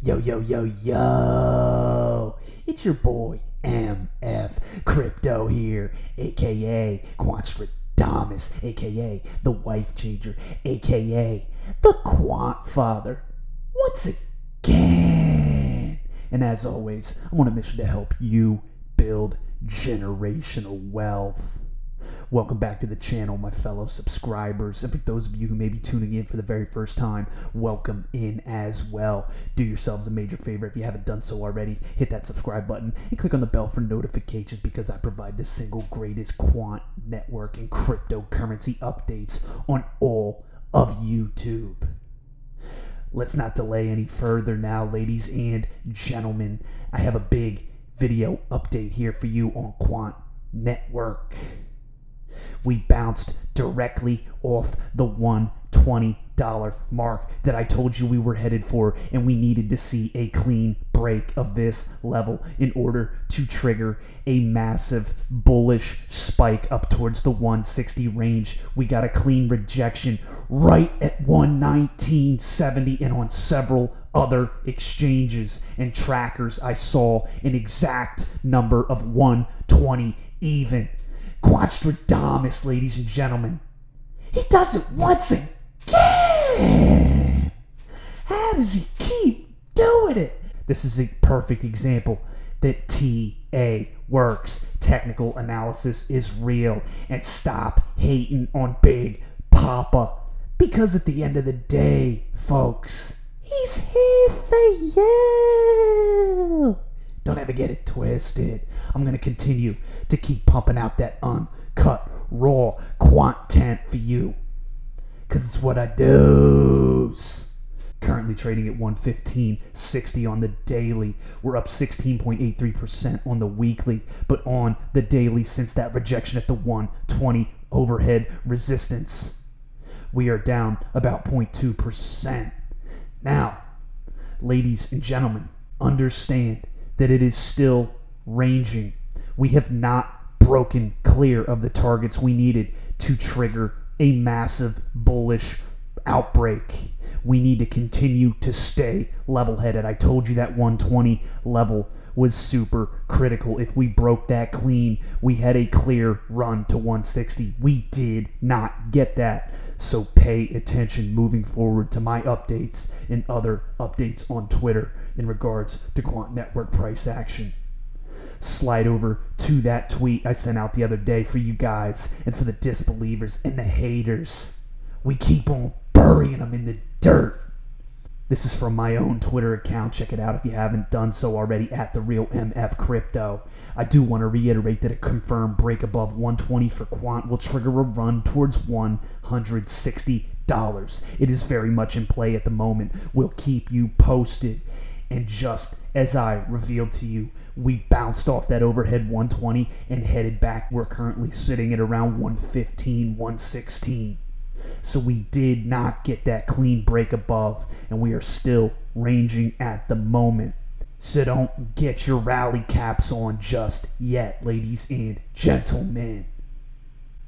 Yo, yo, yo, yo. It's your boy, MF Crypto here, aka Quant, aka the Wife Changer, aka the Quant Father. Once again. And as always, I'm on a mission to help you build generational wealth. Welcome back to the channel, my fellow subscribers. And for those of you who may be tuning in for the very first time, welcome in as well. Do yourselves a major favor if you haven't done so already. Hit that subscribe button and click on the bell for notifications because I provide the single greatest quant network and cryptocurrency updates on all of YouTube. Let's not delay any further now, ladies and gentlemen. I have a big video update here for you on Quant Network. We bounced directly off the $120 mark that I told you we were headed for, and we needed to see a clean break of this level in order to trigger a massive bullish spike up towards the 160 range. We got a clean rejection right at 119.70, and on several other exchanges and trackers I saw an exact number of 120 even. Quanstradamus, ladies and gentlemen. He does it once again. How does he keep doing it? This is a perfect example that TA works. Technical analysis is real. And stop hating on Big Papa. Because at the end of the day, folks, he's here for you. Don't ever get it twisted. I'm going to continue to keep pumping out that uncut, raw content for you. Because it's what I do. Currently trading at 115.60 on the daily. We're up 16.83% on the weekly. But on the daily, since that rejection at the 120 overhead resistance, we are down about 0.2%. Now, ladies and gentlemen, understand that it is still ranging. We have not broken clear of the targets we needed to trigger a massive bullish outbreak. We need to continue to stay level-headed. I told you that 120 level was super critical. If we broke that clean, we had a clear run to 160. We did not get that. So pay attention moving forward to my updates and other updates on Twitter in regards to Quant Network price action. Slide over to that tweet I sent out the other day for you guys and for the disbelievers and the haters. We keep on burying them in the dirt. This is from my own Twitter account. Check it out if you haven't done so already, at the real MF Crypto. I do want to reiterate that a confirmed break above 120 for Quant will trigger a run towards $160. It is very much in play at the moment. We'll keep you posted. And just as I revealed to you, we bounced off that overhead 120 and headed back. We're currently sitting at around 115, 116. So we did not get that clean break above, and we are still ranging at the moment. So don't get your rally caps on just yet, ladies and gentlemen.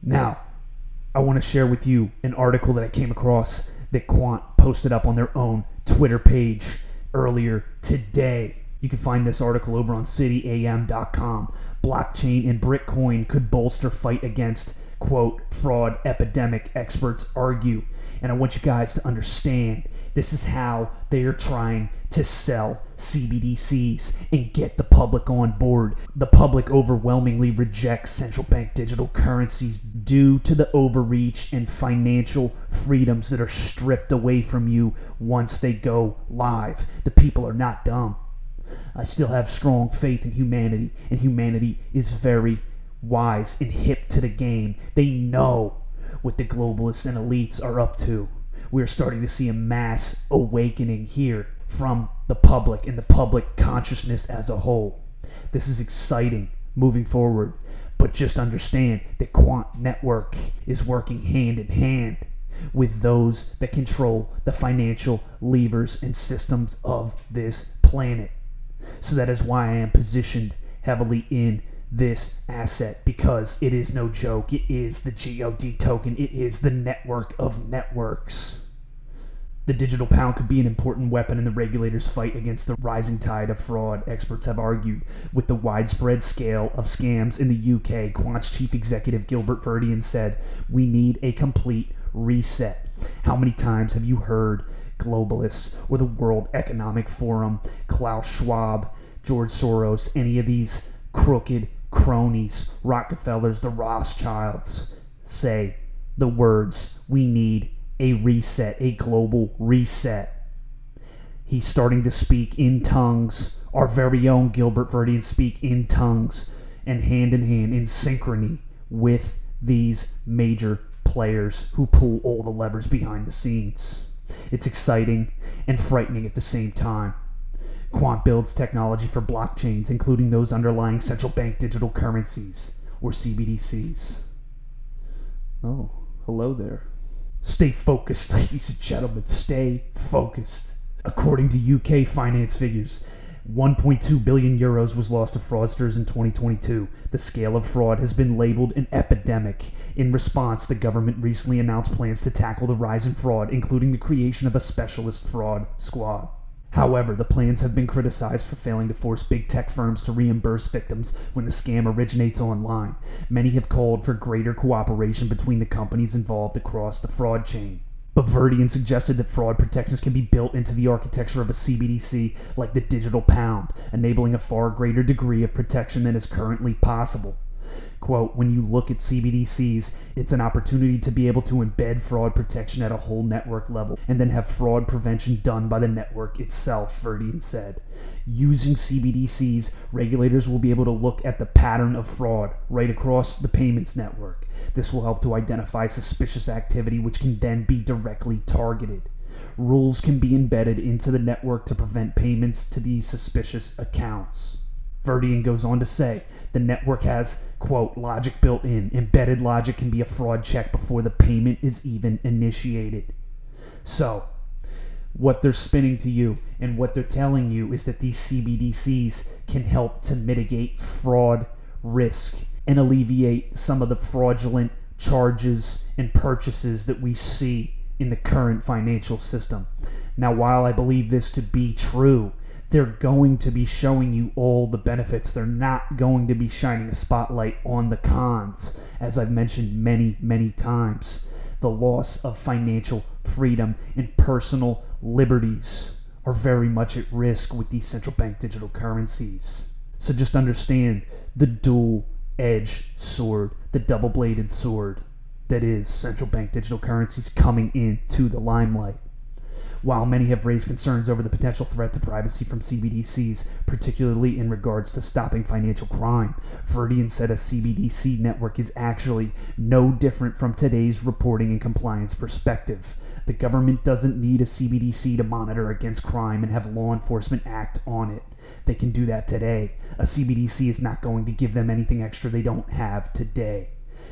Now, I want to share with you an article that I came across that Quant posted up on their own Twitter page earlier today. You can find this article over on cityam.com. Blockchain and Bitcoin could bolster fight against, quote, fraud epidemic, experts argue. And I want you guys to understand this is how they are trying to sell CBDCs and get the public on board. The public overwhelmingly rejects central bank digital currencies due to the overreach and financial freedoms that are stripped away from you once they go live. The people are not dumb. I still have strong faith in humanity, and humanity is very wise and hip to the game. They know what the globalists and elites are up to. We're starting to see a mass awakening here from the public and the public consciousness as a whole. This is exciting moving forward, but just understand that Quant Network is working hand in hand with those that control the financial levers and systems of this planet. So that is why I am positioned heavily in this asset, because it is no joke. It is the GOD token. It is the network of networks. The digital pound could be an important weapon in the regulators' fight against the rising tide of fraud, experts have argued. With the widespread scale of scams in the UK, Quant's chief executive Gilbert Verdian said, "We need a complete reset." How many times have you heard globalists or the World Economic Forum, Klaus Schwab, George Soros, any of these crooked cronies, Rockefellers, the Rothschilds, say the words, "We need a reset, a global reset"? He's starting to speak in tongues. Our very own Gilbert Verdian speak in tongues and hand in hand, in synchrony with these major players who pull all the levers behind the scenes. It's exciting and frightening at the same time. Quant builds technology for blockchains, including those underlying central bank digital currencies, or CBDCs. Oh, hello there. Stay focused, ladies and gentlemen. Stay focused. According to UK finance figures, 1.2 billion euros was lost to fraudsters in 2022. The scale of fraud has been labeled an epidemic. In response, the government recently announced plans to tackle the rise in fraud, including the creation of a specialist fraud squad. However, the plans have been criticized for failing to force big tech firms to reimburse victims when the scam originates online. Many have called for greater cooperation between the companies involved across the fraud chain. But Verdian suggested that fraud protections can be built into the architecture of a CBDC like the digital pound, enabling a far greater degree of protection than is currently possible. Quote, "When you look at CBDCs, it's an opportunity to be able to embed fraud protection at a whole network level and then have fraud prevention done by the network itself," Verdian said. Using CBDCs, regulators will be able to look at the pattern of fraud right across the payments network. This will help to identify suspicious activity, which can then be directly targeted. Rules can be embedded into the network to prevent payments to these suspicious accounts. Verdian goes on to say, the network has, quote, "logic built in. Embedded logic can be a fraud check before the payment is even initiated." So, what they're spinning to you and what they're telling you is that these CBDCs can help to mitigate fraud risk and alleviate some of the fraudulent charges and purchases that we see in the current financial system. Now, while I believe this to be true, they're going to be showing you all the benefits. They're not going to be shining a spotlight on the cons, as I've mentioned many, many times. The loss of financial freedom and personal liberties are very much at risk with these central bank digital currencies. So just understand the dual-edged sword, the double-bladed sword that is central bank digital currencies coming into the limelight. While many have raised concerns over the potential threat to privacy from CBDCs, particularly in regards to stopping financial crime, Verdian said a CBDC network is actually no different from today's reporting and compliance perspective. The government doesn't need a CBDC to monitor against crime and have law enforcement act on it. They can do that today. A CBDC is not going to give them anything extra they don't have today.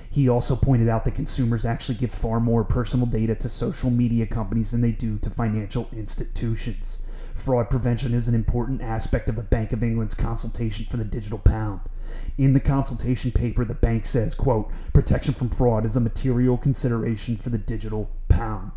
He also pointed out that consumers actually give far more personal data to social media companies than they do to financial institutions. Fraud prevention is an important aspect of the Bank of England's consultation for the digital pound. In the consultation paper, the bank says, quote, "Protection from fraud is a material consideration for the digital pound."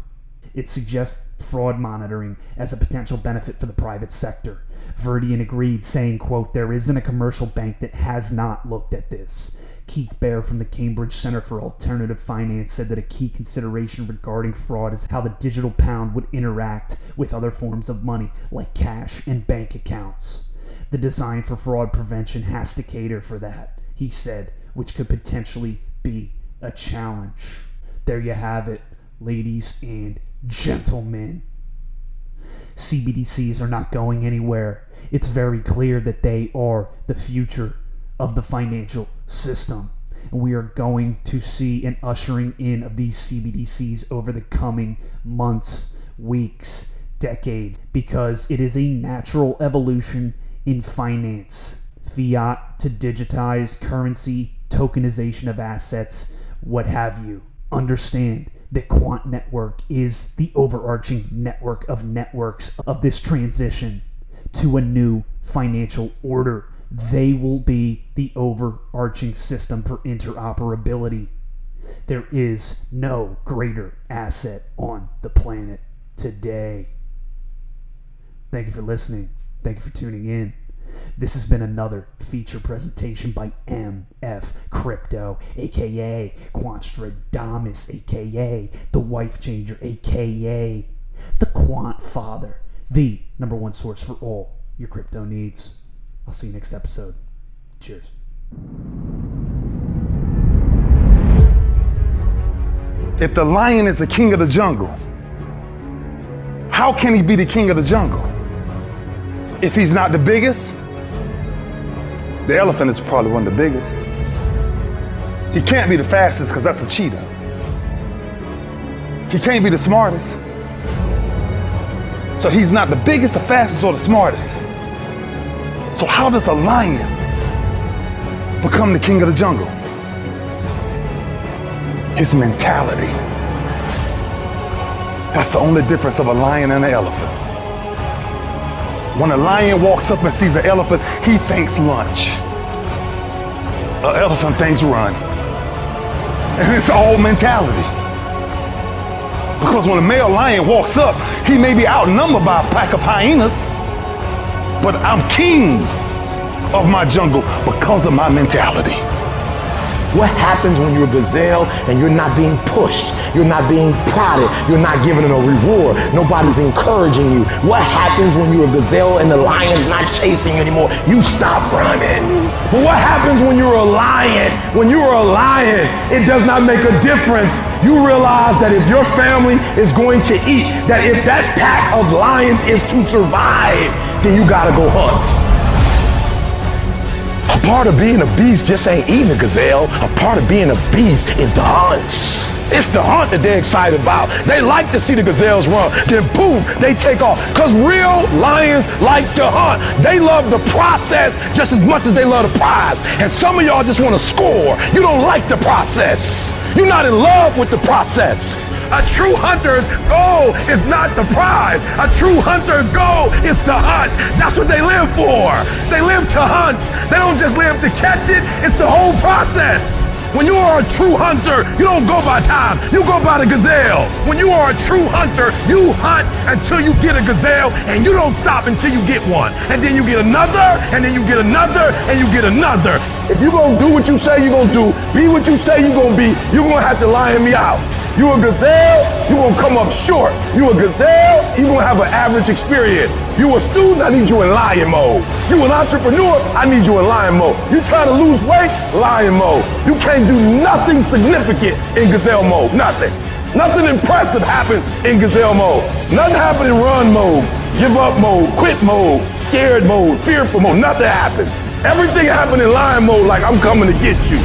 It suggests fraud monitoring as a potential benefit for the private sector. Verdian agreed, saying, quote, "There isn't a commercial bank that has not looked at this." Keith Baer from the Cambridge Center for Alternative Finance said that a key consideration regarding fraud is how the digital pound would interact with other forms of money, like cash and bank accounts. The design for fraud prevention has to cater for that, he said, which could potentially be a challenge. There you have it, ladies and gentlemen. CBDCs are not going anywhere. It's very clear that they are the future of the financial system. And we are going to see an ushering in of these CBDCs over the coming months, weeks, decades, because it is a natural evolution in finance. Fiat to digitized currency, tokenization of assets, what have you. Understand that Quant Network is the overarching network of networks of this transition to a new financial order. They will be the overarching system for interoperability. There is no greater asset on the planet. today. Thank you for listening. Thank you for tuning in. This has been another feature presentation by MF Crypto, aka Quantstradamus, aka the Wife Changer, aka the Quant Father, the #1 source for all your crypto needs. I'll see you next episode. Cheers. If the lion is the king of the jungle, how can he be the king of the jungle? If he's not the biggest, the elephant is probably one of the biggest. He can't be the fastest because that's a cheetah. He can't be the smartest. So he's not the biggest, the fastest, or the smartest. So how does a lion become the king of the jungle? His mentality. That's the only difference of a lion and an elephant. When a lion walks up and sees an elephant, he thinks lunch. An elephant thinks run. And it's all mentality. Because when a male lion walks up, he may be outnumbered by a pack of hyenas, but I'm king of my jungle because of my mentality. What happens when you're a gazelle and you're not being pushed, you're not being prodded, you're not given a reward, nobody's encouraging you? What happens when you're a gazelle and the lion's not chasing you anymore? You stop running. But what happens when you're a lion? When you are a lion, it does not make a difference. You realize that if your family is going to eat, that if that pack of lions is to survive, then you gotta go hunt. A part of being a beast just ain't eating a gazelle. A part of being a beast is the hunts. It's the hunt that they're excited about. They like to see the gazelles run. Then boom, they take off. Because real lions like to hunt. They love the process just as much as they love the prize. And some of y'all just want to score. You don't like the process. You're not in love with the process. A true hunter's goal is not the prize. A true hunter's goal is to hunt. That's what they live for. They live to hunt. They don't just live to catch it. It's the whole process. When you are a true hunter, you don't go by time, you go by the gazelle. When you are a true hunter, you hunt until you get a gazelle, and you don't stop until you get one. And then you get another, and then you get another, and you get another. If you're gonna do what you say you're gonna do, be what you say you're gonna be, you're gonna have to lion me out. You a gazelle, you're gonna come up short. You a gazelle, you're gonna have an average experience. You a student, I need you in lion mode. You an entrepreneur, I need you in lion mode. You trying to lose weight, lion mode. You can't do nothing significant in gazelle mode, nothing. Nothing impressive happens in gazelle mode. Nothing happens in run mode, give up mode, quit mode, scared mode, fearful mode, nothing happens. Everything happens in lion mode like I'm coming to get you.